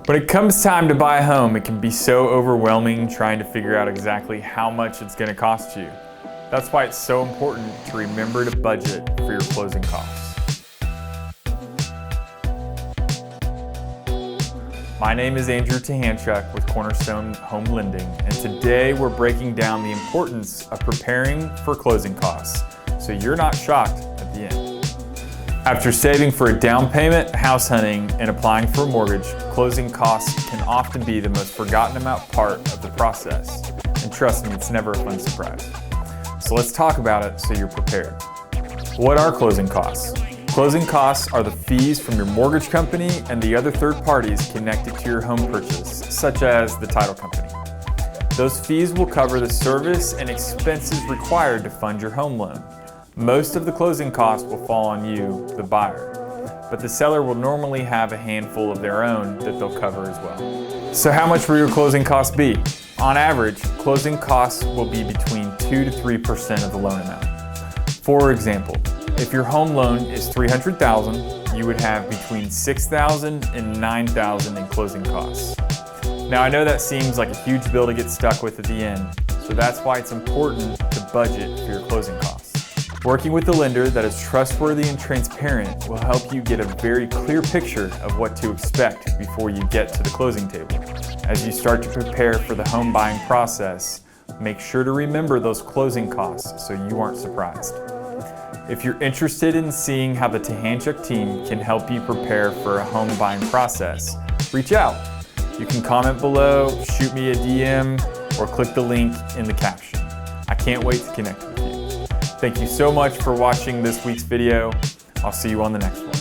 When it comes time to buy a home, it can be so overwhelming trying to figure out exactly how much it's going to cost you. That's why it's so important to remember to budget for your closing costs. My name is Andrew Tahanchuk with Cornerstone Home Lending, and today we're breaking down the importance of preparing for closing costs so you're not shocked at the end. After saving for a down payment, house hunting, and applying for a mortgage, closing costs can often be the most forgotten about part of the process. And trust me, it's never a fun surprise. So let's talk about it so you're prepared. What are closing costs? Closing costs are the fees from your mortgage company and the other third parties connected to your home purchase, such as the title company. Those fees will cover the service and expenses required to fund your home loan. Most of the closing costs will fall on you, the buyer, but the seller will normally have a handful of their own that they'll cover as well. So how much will your closing costs be? On average, closing costs will be between 2 to 3% of the loan amount. For example, if your home loan is $300,000, you would have between $6,000 and $9,000 in closing costs. Now I know that seems like a huge bill to get stuck with at the end, so that's why it's important to budget for your closing costs. Working with a lender that is trustworthy and transparent will help you get a very clear picture of what to expect before you get to the closing table. As you start to prepare for the home buying process, make sure to remember those closing costs so you aren't surprised. If you're interested in seeing how the Tahanchuk team can help you prepare for a home buying process, reach out. You can comment below, shoot me a DM, or click the link in the caption. I can't wait to connect with you. Thank you so much for watching this week's video. I'll see you on the next one.